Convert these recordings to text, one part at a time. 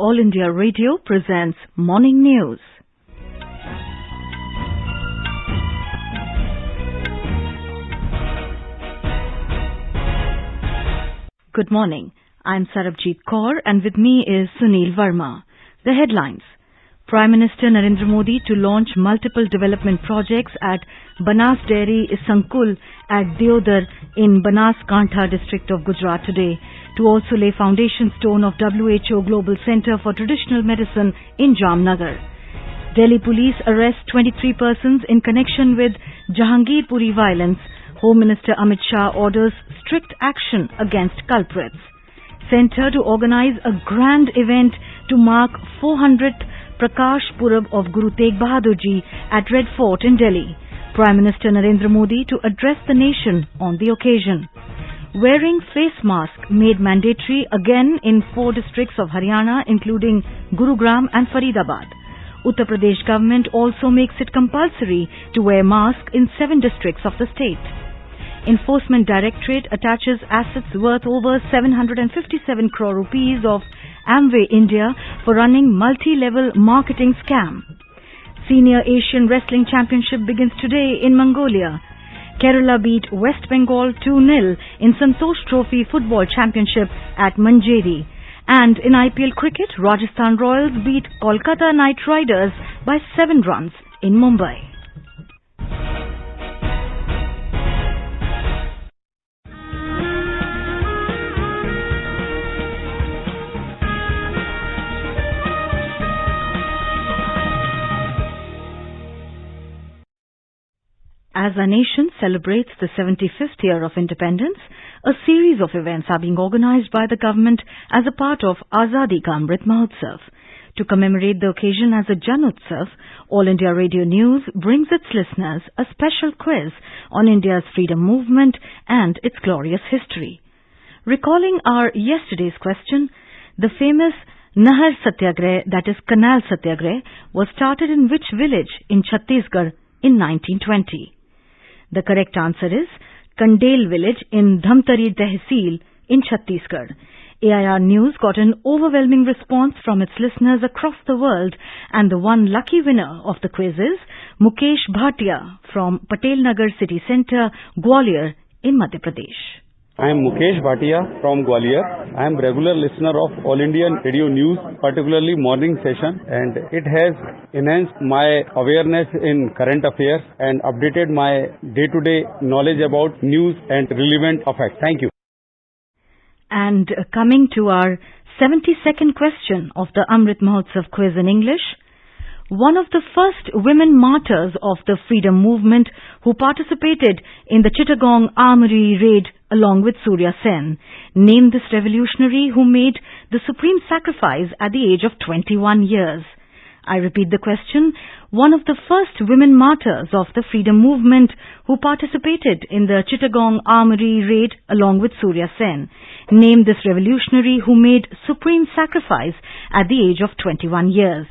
All India Radio presents Morning News. Good morning. I'm Sarabjit Kaur and with me is Sunil Verma. The headlines. Prime Minister Narendra Modi to launch multiple development projects at Banas Dairy Sankul at Deodar in Banaskantha district of Gujarat today, to also lay foundation stone of WHO Global Center for Traditional Medicine in Jamnagar. Delhi police arrest 23 persons in connection with Jahangirpuri violence. Home Minister Amit Shah orders strict action against culprits. Center to organize a grand event to mark 400th prakash purab of Guru Tegh Bahadur Ji at Red Fort in Delhi. Prime Minister Narendra Modi to address the nation on the occasion. Wearing face mask made mandatory again in 4 districts of Haryana, including Gurugram and Faridabad. Uttar Pradesh government also makes it compulsory to wear mask in 7 districts of the state. Enforcement Directorate attaches assets worth over 757 crore rupees of Amway India for running multi-level marketing scam. Senior Asian Wrestling Championship begins today in Mongolia. Kerala beat West Bengal 2-0 in Santosh Trophy Football Championship at Manjeri. And in IPL cricket, Rajasthan Royals beat Kolkata Knight Riders by 7 runs in Mumbai. As our nation celebrates the 75th year of independence, a series of events are being organized by the government as a part of Azadi Ka Amrit Mahotsav. To commemorate the occasion as a Jan Utsav, All India Radio News brings its listeners a special quiz on India's freedom movement and its glorious history. Recalling our yesterday's question, the famous Nahar Satyagrah, that is Canal Satyagrah, was started in which village in Chhattisgarh in 1920? The correct answer is Kandel village in Dhamtari Tehsil in Chhattisgarh. AIR News got an overwhelming response from its listeners across the world, and the one lucky winner of the quiz is Mukesh Bhatia from Patel Nagar City Centre, Gwalior in Madhya Pradesh. I am Mukesh Bhatia from Gwalior. I am regular listener of All Indian Radio News, particularly morning session, and it has enhanced my awareness in current affairs and updated my day-to-day knowledge about news and relevant facts. Thank you. And coming to our 72nd question of the Amrit Mahotsav quiz in English, one of the first women martyrs of the freedom movement who participated in the Chittagong Armory raid along with Surya Sen, named this revolutionary who made the supreme sacrifice at the age of 21 years. I repeat the question. One of the first women martyrs of the freedom movement who participated in the Chittagong Armory raid along with Surya Sen, named this revolutionary who made supreme sacrifice at the age of 21 years.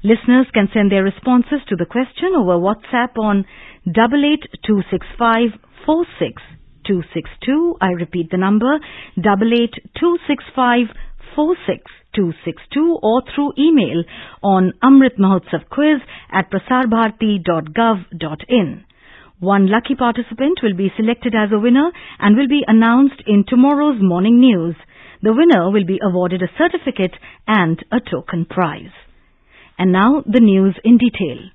Listeners can send their responses to the question over WhatsApp on 8826546262. I repeat the number 8826546262 or through email on amritmahotsavquiz@prasarbharati.gov.in. One lucky participant will be selected as a winner and will be announced in tomorrow's morning news. The winner will be awarded a certificate and a token prize. And now the news in detail.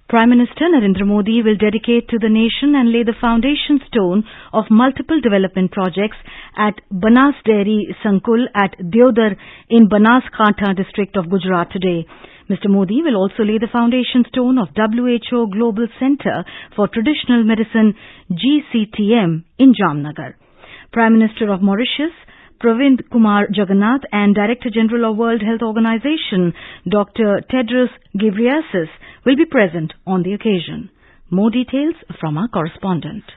Prime Minister Narendra Modi will dedicate to the nation and lay the foundation stone of multiple development projects at Banas Dairy Sankul at Deodar in Banaskantha district of Gujarat today. Mr. Modi will also lay the foundation stone of WHO Global Center for Traditional Medicine GCTM in Jamnagar. Prime Minister of Mauritius Pravind Kumar Jagannath and Director General of World Health Organization Dr. Tedros Ghebreyesus will be present on the occasion. More details from our correspondent.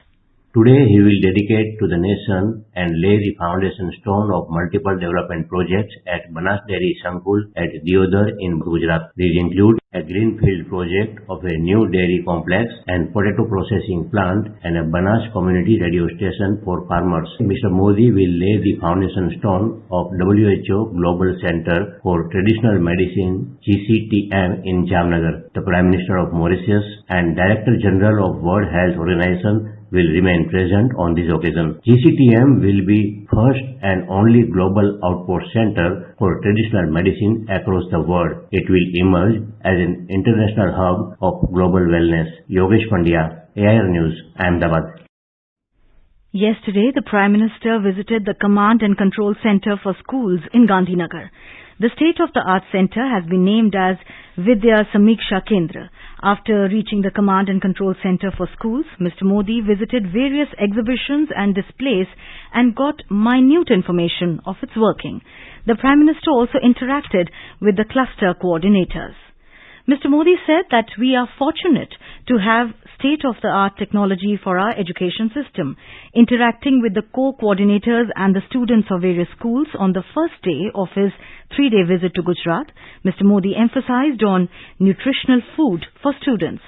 Today he will dedicate to the nation and lay the foundation stone of multiple development projects at Banas Dairy Sankul at Diodar in Gujarat. These include a greenfield project of a new dairy complex and potato processing plant and a Banas community radio station for farmers. Mr. Modi will lay the foundation stone of WHO Global Center for Traditional Medicine GCTM in Jamnagar. The Prime Minister of Mauritius and Director General of World Health Organization will remain present on this occasion. GCTM will be first and only global outpost center for traditional medicine across the world. It will emerge as an international hub of global wellness. Yogesh Pandya, AIR News, Ahmedabad. Yesterday, the Prime Minister visited the Command and Control Center for Schools in Gandhinagar. The state-of-the-art center has been named as Vidya Samiksha Kendra. After reaching the Command and Control Center for Schools, Mr. Modi visited various exhibitions and displays and got minute information of its working. The Prime Minister also interacted with the cluster coordinators. Mr. Modi said that we are fortunate to have state-of-the-art technology for our education system. Interacting with the co-coordinators and the students of various schools on the first day of his 3-day visit to Gujarat, Mr. Modi emphasized on nutritional food for students.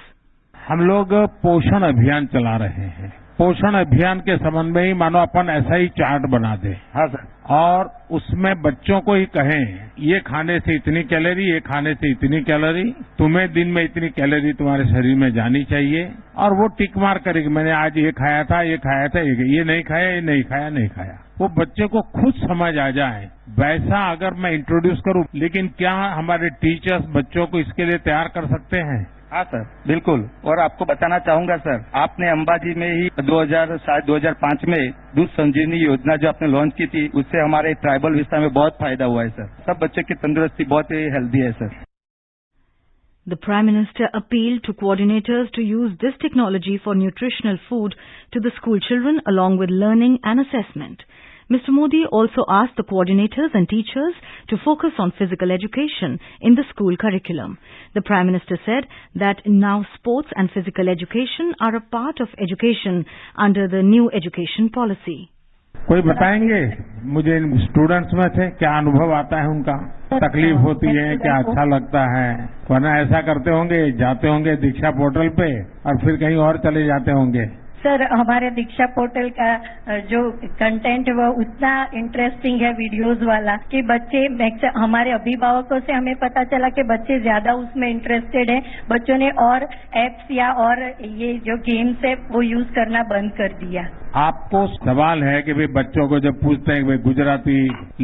हम लोग पोषण अभियान चला रहे हैं. पोषण अभियान के संबंध में ही मानो अपन ऐसा ही चार्ट बना दे. हाँ सर. और उसमें बच्चों को ही कहें ये खाने से इतनी कैलोरी, ये खाने से इतनी कैलोरी, तुम्हें दिन में इतनी कैलोरी तुम्हारे शरीर में जानी चाहिए. और वो टिक मार करेगी मैंने आज ये खाया था, ये खाया था, ये नहीं खाया, ये नहीं खाया, नहीं खाया. वो बच्चे को खुद समझ आ जाए वैसा अगर मैं इंट्रोड्यूस करूं. लेकिन क्या हमारे टीचर्स बच्चों को इसके लिए तैयार कर सकते हैं? हाँ सर, बिल्कुल. और आपको बताना चाहूंगा सर, आपने अंबाजी में ही 2005 में दूध संजीवनी योजना जो आपने लॉन्च की थी, उससे हमारे ट्राइबल विस्तार में बहुत फायदा हुआ है सर. सब बच्चे की तंदुरुस्ती बहुत ही हेल्दी है sir. The Prime Minister appealed to coordinators to use this technology for nutritional food to the school children along with learning and assessment. Mr. Modi also asked the coordinators and teachers to focus on physical education in the school curriculum. The Prime Minister said that now sports and physical education are a part of education under the new education policy. कोई बताएंगे मुझे students में से क्या अनुभव आता है, उनका तकलीफ होती है, क्या अच्छा लगता है? वरना ऐसा करते होंगे, जाते होंगे दीक्षा पोर्टल पे और फिर कहीं और चले जाते होंगे. सर, हमारे दीक्षा पोर्टल का जो कंटेंट वो उतना इंटरेस्टिंग है वीडियोस वाला कि बच्चे, हमारे अभिभावकों से हमें पता चला कि बच्चे ज्यादा उसमें इंटरेस्टेड हैं. बच्चों ने और एप्स या और ये जो गेम्स है वो यूज करना बंद कर दिया. आपको सवाल है कि भाई बच्चों को जब पूछते हैं कि भाई गुजराती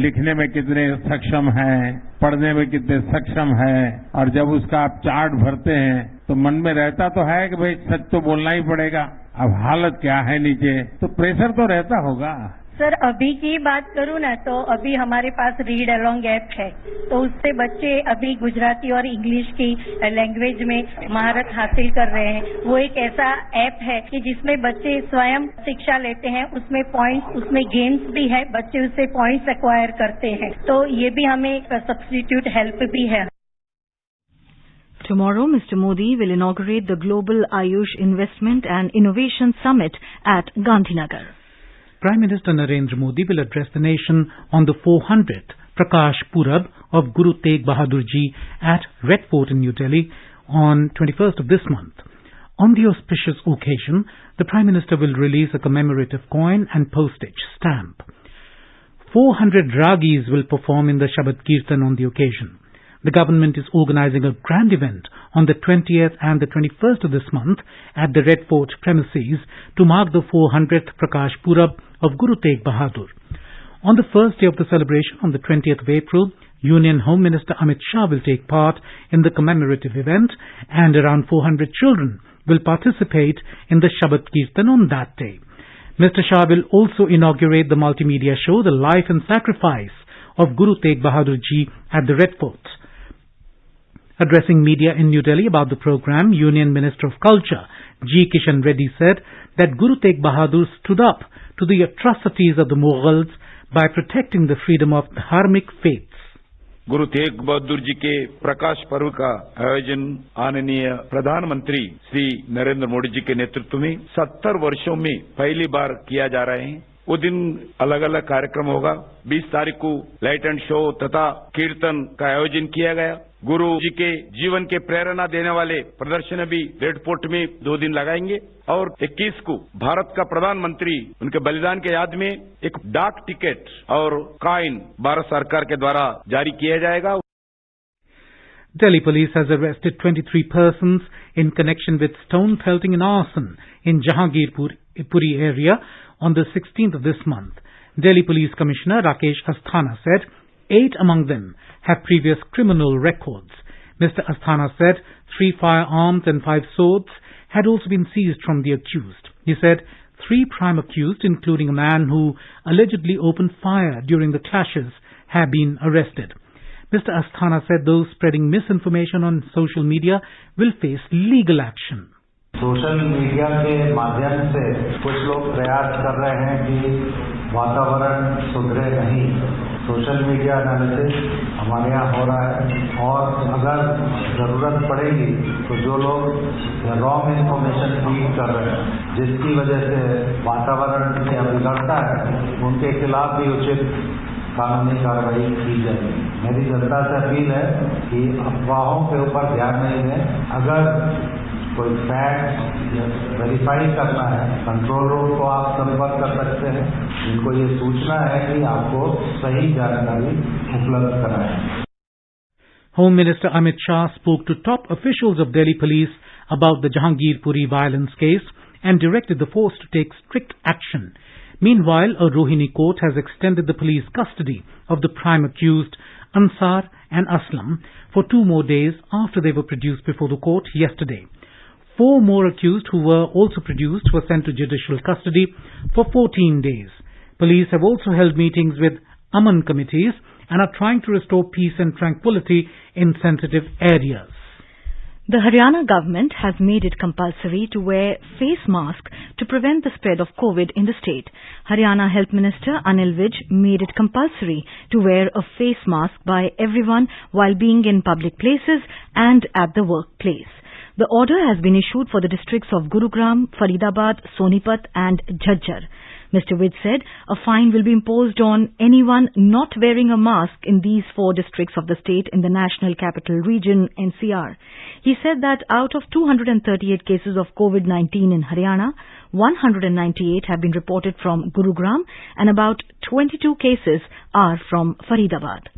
लिखने में कितने सक्षम हैं, पढ़ने में कितने सक्षम हैं, और जब उसका आप चार्ट भरते हैं तो मन में रहता तो है कि भाई सच तो बोलना ही पड़ेगा. अब हालत क्या है नीचे, तो प्रेशर तो रहता होगा. सर, अभी की बात करूँ ना तो अभी हमारे पास रीड अलोंग ऐप है, तो उससे बच्चे अभी गुजराती और इंग्लिश की लैंग्वेज में महारत हासिल कर रहे हैं. वो एक ऐसा ऐप है कि जिसमें बच्चे स्वयं शिक्षा लेते हैं. उसमें पॉइंट्स, उसमें गेम्स भी है, बच्चे उससे पॉइंट्स एक्वायर करते हैं. तो ये भी हमें सब्स्टिट्यूट हेल्प भी है. Tomorrow, Mr. Modi will inaugurate the Global Ayush Investment and Innovation Summit at Gandhinagar. Prime Minister Narendra Modi will address the nation on the 400th Prakash Purab of Guru Tegh Bahadur Ji at Red Fort in New Delhi on 21st of this month. On the auspicious occasion, the Prime Minister will release a commemorative coin and postage stamp. 400 ragis will perform in the Shabad Kirtan on the occasion. The government is organizing a grand event on the 20th and the 21st of this month at the Red Fort premises to mark the 400th Prakash Purab of Guru Tegh Bahadur. On the first day of the celebration, on the 20th of April, Union Home Minister Amit Shah will take part in the commemorative event and around 400 children will participate in the Shabad Kirtan on that day. Mr. Shah will also inaugurate the multimedia show, The Life and Sacrifice of Guru Tegh Bahadur Ji at the Red Fort. Addressing media in New Delhi about the program, Union Minister of Culture G. Kishan Reddy said that Guru Tegh Bahadur stood up to the atrocities of the Mughals by protecting the freedom of dharmic faiths. Guru Tegh Bahadur ji के प्रकाश पर्व का आयोजन आदरणीय प्रधानमंत्री श्री नरेंद्र मोदी जी के नेतृत्व में 70 वर्षों में पहली बार किया जा रहे हैं। वो दिन अलग अलग कार्यक्रम होगा। 20 तारीख को लाइट एंड शो तथा कीर्तन का आयोजन किया गया। गुरु जी के जीवन के प्रेरणा देने वाले प्रदर्शन भी रेड फोर्ट में 2 दिन लगाएंगे और 21 को भारत का प्रधानमंत्री उनके बलिदान के याद में एक डाक टिकट और कॉइन भारत सरकार के द्वारा जारी किया जाएगा। Delhi police has arrested 23 persons in connection with stone pelting and arson in Jahangirpuri area on the 16th of this month. Delhi Police Commissioner Rakesh Asthana said 8 among them have previous criminal records. Mr. Asthana said 3 firearms and 5 swords had also been seized from the accused. He said 3 prime accused, including a man who allegedly opened fire during the clashes, have been arrested. Mr. Asthana said those spreading misinformation on social media will face legal action. Social media के माध्यम से कुछ लोग प्रयास कर रहे हैं कि वातावरण सुधरे नहीं। सोशल मीडिया एनालिसिस हमारे यहाँ हो रहा है और अगर जरूरत पड़ेगी तो जो लोग रॉन्ग इन्फॉर्मेशन फीड कर रहे हैं जिसकी वजह से वातावरण बिगड़ता है उनके खिलाफ भी उचित कानूनी कार्रवाई की जाएगी। मेरी जनता से अपील है कि अफवाहों के ऊपर ध्यान नहीं दें। अगर कोई फैक्ट वेरीफाई करना है कंट्रोल रूम को आप संपर्क कर सकते हैं जिनको ये सूचना है कि आपको सही जानकारी उपलब्ध कराएं। Home Minister Amit Shah spoke to top officials of Delhi Police about the Jahangirpuri violence case and directed the force to take strict action. Meanwhile, a Rohini court has extended the police custody of the prime accused Ansar and Aslam for 2 more days after they were produced before the court yesterday. 4 more accused who were also produced were sent to judicial custody for 14 days. Police have also held meetings with Aman committees and are trying to restore peace and tranquility in sensitive areas. The Haryana government has made it compulsory to wear face mask to prevent the spread of COVID in the state. Haryana Health Minister Anil Vij made it compulsory to wear a face mask by everyone while being in public places and at the workplace. The order has been issued for the districts of Gurugram, Faridabad, Sonipat and Jhajjar. Mr. Vij said a fine will be imposed on anyone not wearing a mask in these 4 districts of the state in the National Capital Region, NCR. He said that out of 238 cases of COVID-19 in Haryana, 198 have been reported from Gurugram and about 22 cases are from Faridabad.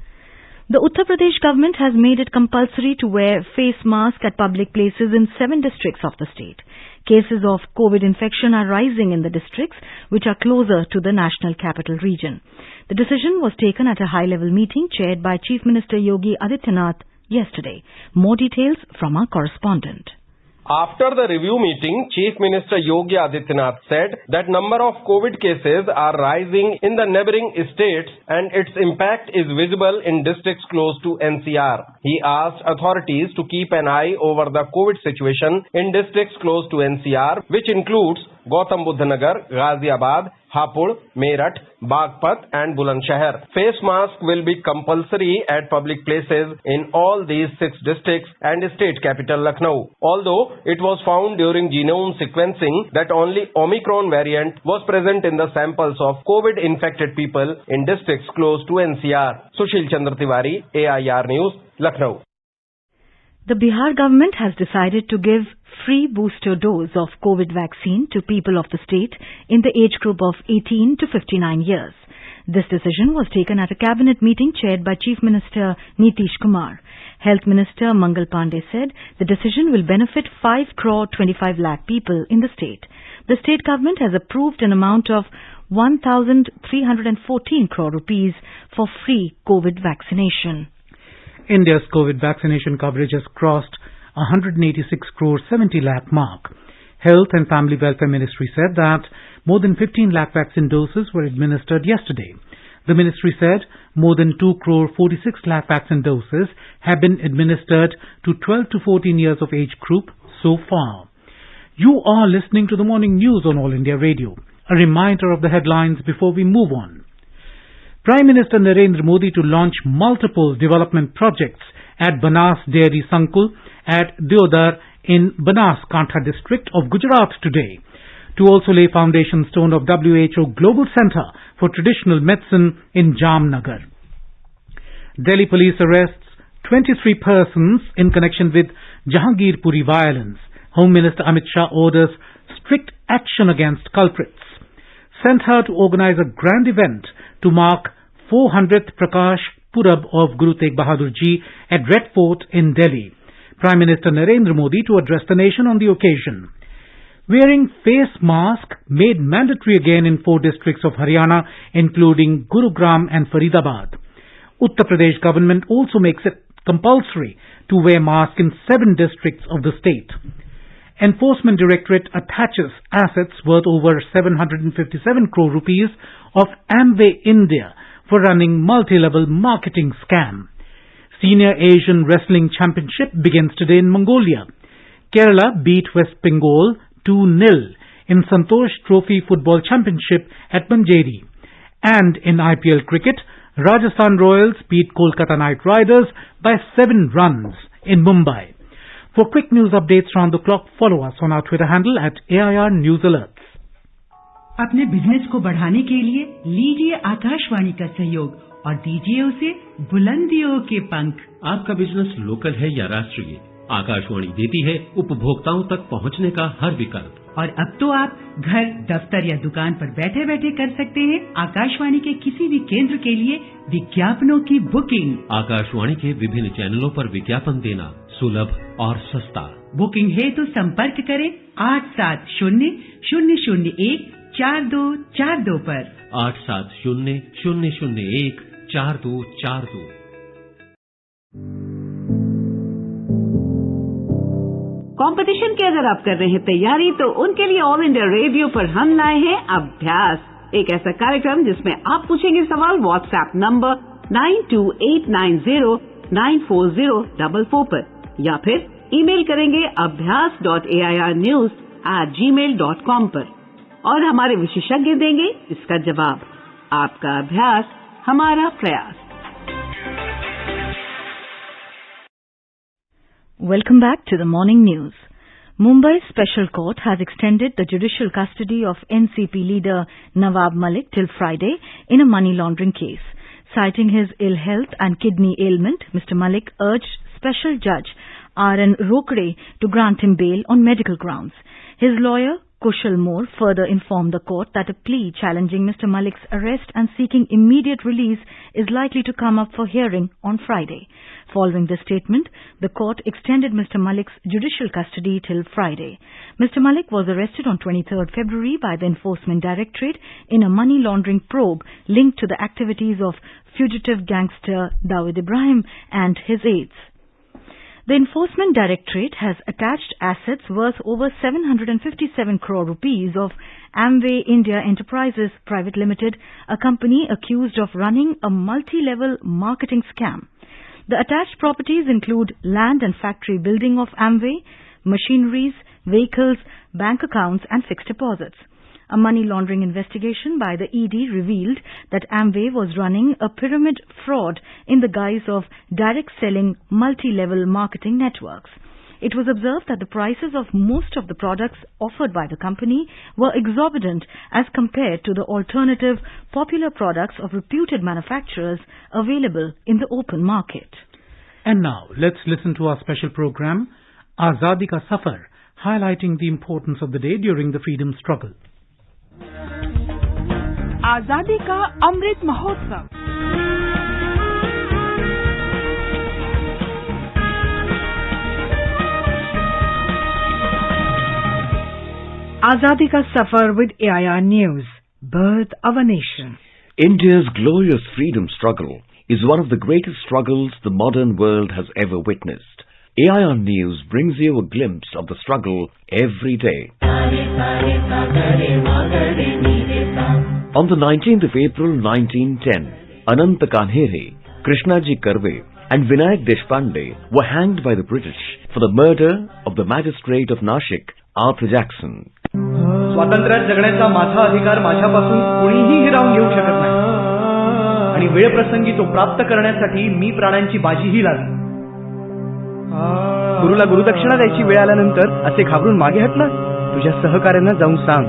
The Uttar Pradesh government has made it compulsory to wear face mask at public places in 7 districts of the state. Cases of COVID infection are rising in the districts which are closer to the National Capital Region. The decision was taken at a high-level meeting chaired by Chief Minister Yogi Adityanath yesterday. More details from our correspondent. After the review meeting, Chief Minister Yogi Adityanath said that number of COVID cases are rising in the neighboring states and its impact is visible in districts close to NCR. He asked authorities to keep an eye over the COVID situation in districts close to NCR, which includes Gautam Buddha Nagar, Ghaziabad, Hapur, Meerut, Bagpat and Bulandshahr. Face mask will be compulsory at public places in all these 6 districts and state capital Lucknow. Although it was found during genome sequencing that only Omicron variant was present in the samples of COVID-infected people in districts close to NCR. Sushil Chandra Tiwari, AIR News, Lucknow. The Bihar government has decided to give free booster dose of COVID vaccine to people of the state in the age group of 18 to 59 years. This decision was taken at a cabinet meeting chaired by Chief Minister Nitish Kumar. Health Minister Mangal Pandey said the decision will benefit 5 crore 25 lakh people in the state. The state government has approved an amount of 1,314 crore rupees for free COVID vaccination. India's COVID vaccination coverage has crossed 186 crore 70 lakh mark. Health and Family Welfare Ministry said that more than 15 lakh vaccine doses were administered yesterday. The ministry said more than 2 crore 46 lakh vaccine doses have been administered to 12 to 14 years of age group so far. You are listening to the morning news on All India Radio. A reminder of the headlines before we move on. Prime Minister Narendra Modi to launch multiple development projects at Banas Dairy Sankul at Deodar in Banaskantha district of Gujarat today, to also lay foundation stone of WHO Global Center for Traditional Medicine in Jamnagar. Delhi police arrests 23 persons in connection with Jahangirpuri violence. Home Minister Amit Shah orders strict action against culprits. Sent her to organize a grand event to mark 400th Prakash Purab of Guru Tegh Bahadur Ji at Red Fort in Delhi. Prime Minister Narendra Modi to address the nation on the occasion. Wearing face mask made mandatory again in 4 districts of Haryana, including Gurugram and Faridabad. Uttar Pradesh government also makes it compulsory to wear mask in 7 districts of the state. Enforcement Directorate attaches assets worth over 757 crore rupees of Amway India for running multi-level marketing scam. Senior Asian Wrestling Championship begins today in Mongolia. Kerala beat West Bengal 2-0 in Santosh Trophy Football Championship at Manjeri. And in IPL cricket, Rajasthan Royals beat Kolkata Knight Riders by 7 runs in Mumbai. For quick news updates round the clock, follow us on our Twitter handle at AIR News Alerts. अपने business को बढ़ाने के लिए लीजिए आकाशवाणी का सहयोग और दीजिए उसे बुलंदियों के पंख। आपका बिजनेस लोकल है या राष्ट्रीय, आकाशवाणी देती है उपभोक्ताओं तक पहुंचने का हर विकल्प। और अब तो आप घर, दफ्तर या दुकान पर बैठे बैठे कर सकते हैं आकाशवाणी के किसी भी केंद्र के लिए विज्ञापनों की बुकिंग। आकाशवाणी के विभिन्न चैनलों पर विज्ञापन देना सुलभ और सस्ता। बुकिंग है तो संपर्क करें 8700014242 पर। 8700014242। कंपटीशन की अगर आप कर रहे हैं तैयारी, तो उनके लिए ऑल इंडिया रेडियो पर हम लाए हैं अभ्यास, एक ऐसा कार्यक्रम जिसमें आप पूछेंगे सवाल व्हाट्सएप नंबर 9289094044 पर, या फिर ईमेल करेंगे abhyas.airnews@gmail.com पर, और हमारे विशेषज्ञ देंगे इसका जवाब। आपका अभ्यास हमारा प्रयास। Welcome back to the morning news. Mumbai Special Court has extended the judicial custody of NCP leader Nawab Maliks till Friday in a money laundering case. Citing his ill health and kidney ailment, Mr. Malik urged Special Judge R.N. Rokde to grant him bail on medical grounds. His lawyer, Kushal Moore, further informed the court that a plea challenging Mr. Malik's arrest and seeking immediate release is likely to come up for hearing on Friday. Following this statement, the court extended Mr. Malik's judicial custody till Friday. Mr. Malik was arrested on 23rd February by the Enforcement Directorate in a money laundering probe linked to the activities of fugitive gangster Dawood Ibrahim and his aides. The Enforcement Directorate has attached assets worth over 757 crore rupees of Amway India Enterprises Private Limited, a company accused of running a multi-level marketing scam. The attached properties include land and factory building of Amway, machineries, vehicles, bank accounts and fixed deposits. A money laundering investigation by the ED revealed that Amway was running a pyramid fraud in the guise of direct selling multi-level marketing networks. It was observed that the prices of most of the products offered by the company were exorbitant as compared to the alternative popular products of reputed manufacturers available in the open market. And now, let's listen to our special program, Azadi Ka Safar, highlighting the importance of the day during the freedom struggle. आजादी का Amrit Mahotsav. Azadi Ka Safar with AIR News, Birth of a Nation. India's glorious freedom struggle is one of the greatest struggles the modern world has ever witnessed. AIR News brings you a glimpse of the struggle every day. On the 19th of April 1910, Ananta Kanhere, Krishnaji Karve and Vinayak Deshpande were hanged by the British for the murder of the magistrate of Nashik, Arthur Jackson. स्वातंत्र्यात जगण्याचा माझा अधिकार माझ्यापासून कोणीही हिरावून घेऊ शकत नाही. आणि वेळप्रसंगी तो प्राप्त करण्यासाठी मी प्राणांची बाजीही लावली. गुरुला गुरुदक्षिणा द्यायची वेळ आल्यानंतर असे घाबरून मागे हटलास? तुझ्या सहकार्यांना जाऊन सांग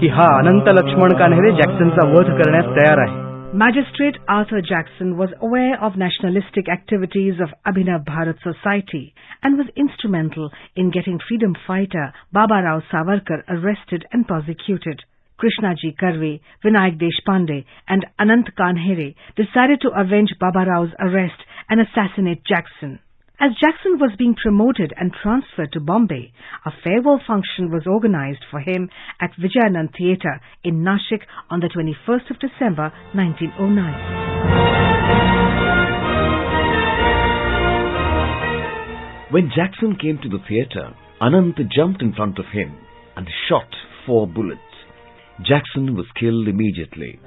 की हा अनंत लक्ष्मण कान्हेरे जॅक्सनचा वध करण्यास तयार आहे. Magistrate Arthur Jackson was aware of nationalistic activities of Abhinav Bharat Society and was instrumental in getting freedom fighter Baba Rao Savarkar arrested and prosecuted. Krishnaji Karve, Vinayak Deshpande and Anant Kanhere decided to avenge Baba Rao's arrest and assassinate Jackson. As Jackson was being promoted and transferred to Bombay, a farewell function was organized for him at Vijayanand Theatre in Nashik on the 21st of December 1909. When Jackson came to the theatre, Anant jumped in front of him and shot 4 bullets. Jackson was killed immediately.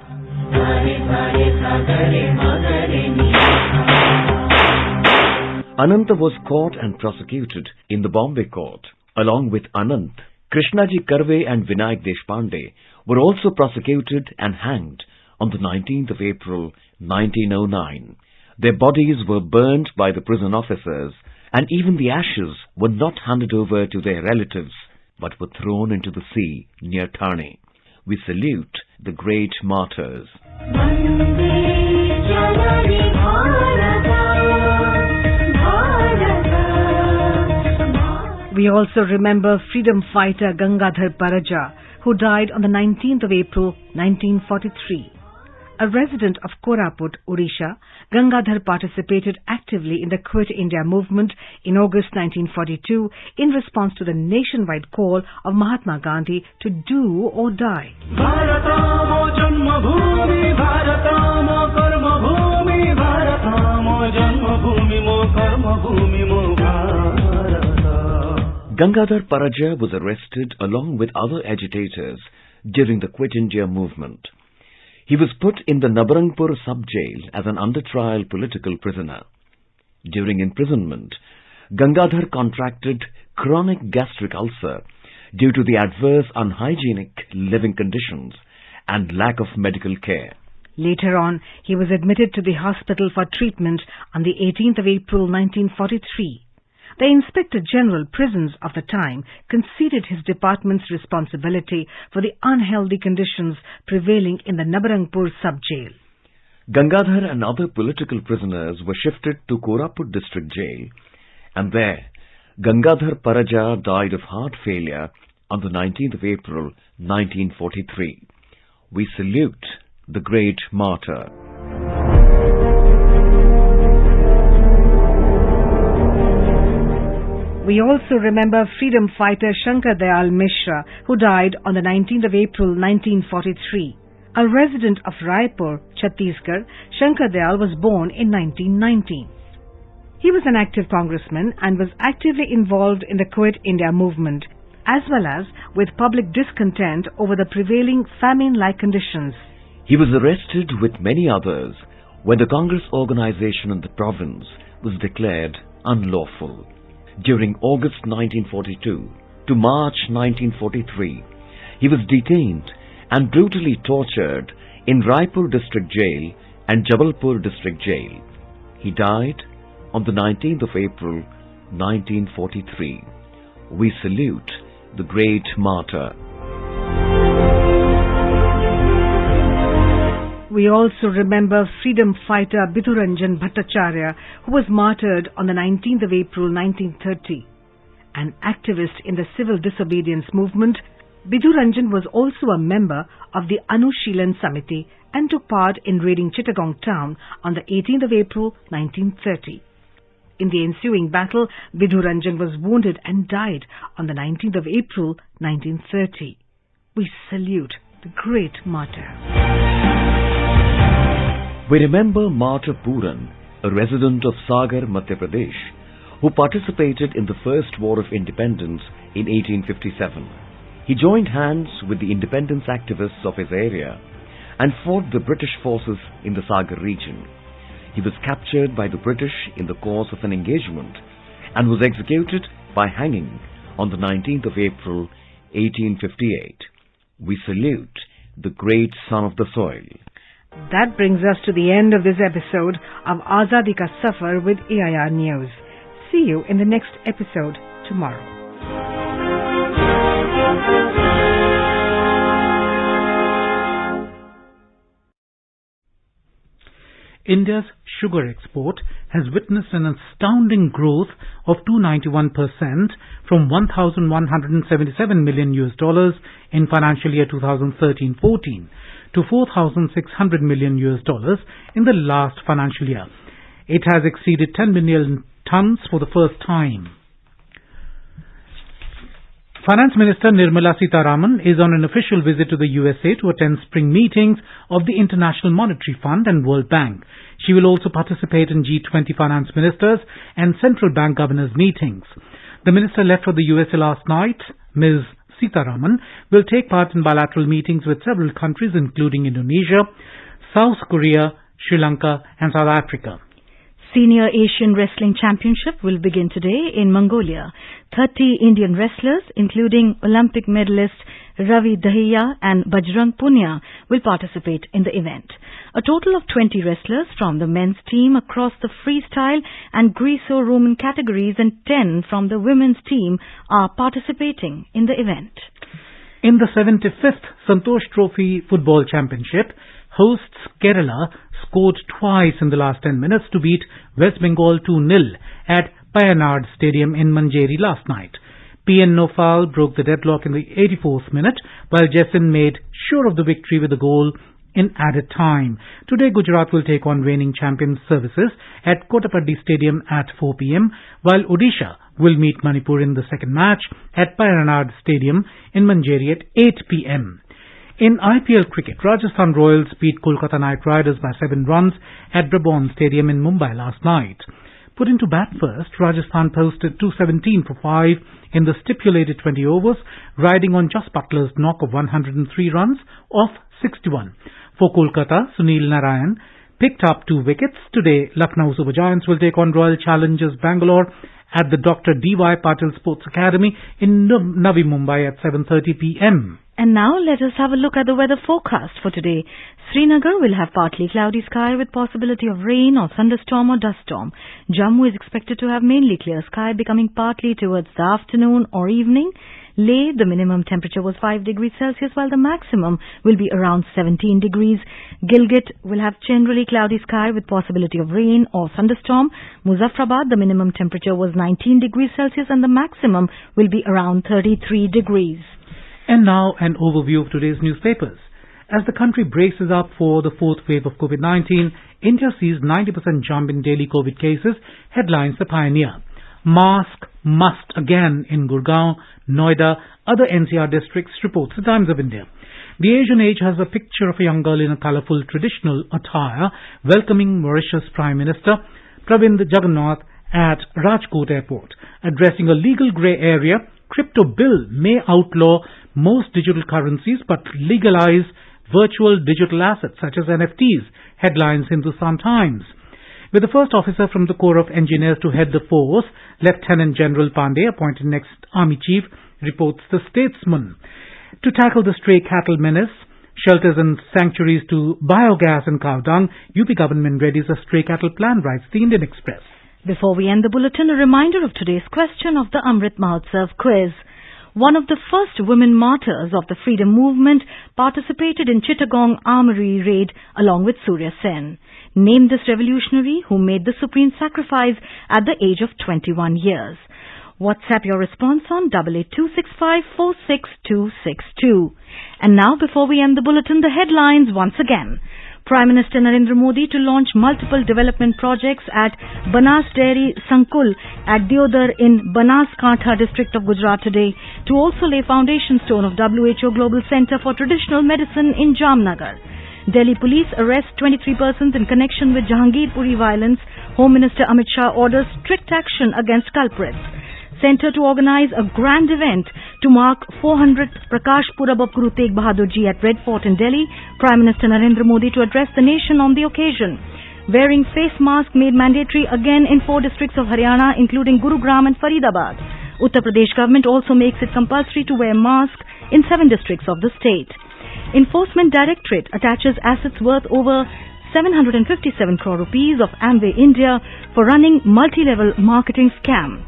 Ananta was caught and prosecuted in the Bombay court. Along with Anant, Krishnaji Karve and Vinayak Deshpande were also prosecuted and hanged on the 19th of April 1909. Their bodies were burnt by the prison officers, and even the ashes were not handed over to their relatives but were thrown into the sea near Thane. We salute the great martyrs. We also remember freedom fighter Gangadhar Paraja, who died on the 19th of April 1943. A resident of Koraput, Urisha, Gangadhar participated actively in the Quit India movement in August 1942 in response to the nationwide call of Mahatma Gandhi to do or die. Bharatamo janmabhoomi, Bharatamo karmabhoomi, Bharatamo janmabhoomi mo karmabhoomi mo Bharata. Gangadhar Paraja was arrested along with other agitators during the Quit India movement. He was put in the Nabarangpur sub-jail as an under-trial political prisoner. During imprisonment, Gangadhar contracted chronic gastric ulcer due to the adverse unhygienic living conditions and lack of medical care. Later on, he was admitted to the hospital for treatment on the 18th of April 1943. The Inspector General Prisons of the time conceded his department's responsibility for the unhealthy conditions prevailing in the Nabarangpur sub-jail. Gangadhar and other political prisoners were shifted to Koraput district jail, and there Gangadhar Paraja died of heart failure on the 19th of April 1943. We salute the great martyr. We also remember freedom fighter Shankar Dayal Mishra, who died on the 19th of April 1943. A resident of Raipur, Chhattisgarh, Shankar Dayal was born in 1919. He was an active congressman and was actively involved in the Quit India movement, as well as with public discontent over the prevailing famine-like conditions. He was arrested with many others when the Congress organization in the province was declared unlawful. During August 1942 to March 1943, he was detained and brutally tortured in Raipur district jail and Jabalpur district jail. He died on the 19th of April 1943. We salute the great martyr. We also remember freedom fighter Bidhuranjan Bhattacharya, who was martyred on the 19th of April 1930. An activist in the civil disobedience movement, Bidhuranjan was also a member of the Anushilan Samiti and took part in raiding Chittagong town on the 18th of April 1930. In the ensuing battle, Bidhuranjan was wounded and died on the 19th of April 1930. We salute the great martyr. We remember Martyr Puran, a resident of Sagar, Madhya Pradesh, who participated in the First War of Independence in 1857. He joined hands with the independence activists of his area and fought the British forces in the Sagar region. He was captured by the British in the course of an engagement and was executed by hanging on the 19th of April 1858. We salute the great son of the soil. That brings us to the end of this episode of Azadi Ka Safar with AIR News. See you in the next episode tomorrow. India's sugar export has witnessed an astounding growth of 291% from $1,177 million in financial year 2013-14 to $4,600 million in the last financial year. It has exceeded 10 million tons for the first time. Finance Minister Nirmala Sitharaman is on an official visit to the USA to attend spring meetings of the International Monetary Fund and World Bank. She will also participate in G20 finance ministers and central bank governors meetings. The minister left for the USA last night. Ms. Sitharaman will take part in bilateral meetings with several countries including Indonesia, South Korea, Sri Lanka and South Africa. Senior Asian Wrestling Championship will begin today in Mongolia. 30 Indian wrestlers, including Olympic medalist Ravi Dahiya and Bajrang Punia, will participate in the event. A total of 20 wrestlers from the men's team across the freestyle and Greco-Roman categories and 10 from the women's team are participating in the event. In the 75th Santosh Trophy Football Championship, hosts Kerala scored twice in the last 10 minutes to beat West Bengal 2-0 at Payanad Stadium in Manjeri last night. PN Nofal broke the deadlock in the 84th minute, while Jessin made sure of the victory with a goal in added time. Today, Gujarat will take on reigning champions Services at Kottapaddy Stadium at 4 p.m., while Odisha will meet Manipur in the second match at Payanad Stadium in Manjeri at 8 p.m. In IPL cricket, Rajasthan Royals beat Kolkata Knight Riders by 7 runs at Brabant Stadium in Mumbai last night. Put into bat first, Rajasthan posted 217 for 5 in the stipulated 20 overs, riding on Just Butler's knock of 103 runs off 61. For Kolkata, Sunil Narayan picked up 2 wickets. Today, Lucknow Super Giants will take on Royal Challengers Bangalore at the Dr. D.Y. Patil Sports Academy in Navi Mumbai at 7:30 p.m. And now let us have a look at the weather forecast for today. Srinagar will have partly cloudy sky with possibility of rain or thunderstorm or dust storm. Jammu is expected to have mainly clear sky, becoming partly towards the afternoon or evening. Leh, the minimum temperature was 5 degrees Celsius, while the maximum will be around 17 degrees. Gilgit will have generally cloudy sky with possibility of rain or thunderstorm. Muzaffarabad, the minimum temperature was 19 degrees Celsius and the maximum will be around 33 degrees. And now an overview of today's newspapers. As the country braces up for the fourth wave of COVID-19, India sees 90% jump in daily COVID cases, headlines The Pioneer. Mask must again in Gurgaon, Noida, other NCR districts, reports The Times of India. The Asian Age has a picture of a young girl in a colourful traditional attire welcoming Mauritius Prime Minister Pravind Jagannath at Rajkot Airport. Addressing a legal grey area, Crypto Bill may outlaw most digital currencies but legalize virtual digital assets such as NFTs, headlines Hindustan Times. With the first officer from the Corps of Engineers to head the force, Lieutenant General Pandey appointed next Army Chief, reports The Statesman. To tackle the stray cattle menace, shelters and sanctuaries to biogas and cow dung, UP government readies a stray cattle plan, writes the Indian Express. Before we end the bulletin, a reminder of today's question of the Amrit Mahotsav quiz. One of the first women martyrs of the freedom movement participated in Chittagong Armory raid along with Surya Sen. Name this revolutionary who made the supreme sacrifice at the age of 21 years. WhatsApp your response on 8826546262. And now, before we end the bulletin, the headlines once again. Prime Minister Narendra Modi to launch multiple development projects at Banas Dairy Sankul at Diodar in Banaskantha district of Gujarat today, to also lay foundation stone of WHO Global Center for Traditional Medicine in Jamnagar. Delhi police arrest 23 persons in connection with Jahangirpuri violence. Home Minister Amit Shah orders strict action against culprits. Centre to organize a grand event to mark 400th Prakash Purab of Guru Tegh Bahadur Ji at Red Fort in Delhi. Prime Minister Narendra Modi to address the nation on the occasion. Wearing face mask made mandatory again in 4 districts of Haryana, including Gurugram and Faridabad. Uttar Pradesh government also makes it compulsory to wear mask in 7 districts of the state. Enforcement Directorate attaches assets worth over 757 crore rupees of Amway India for running multi-level marketing scam.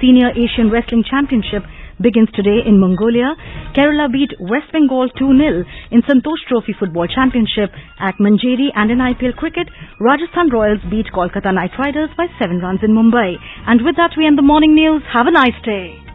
Senior Asian Wrestling Championship begins today in Mongolia. Kerala beat West Bengal 2-0 in Santosh Trophy Football Championship at Manjeri, and in IPL cricket, Rajasthan Royals beat Kolkata Knight Riders by 7 runs in Mumbai. And with that, we end the morning news. Have a nice day.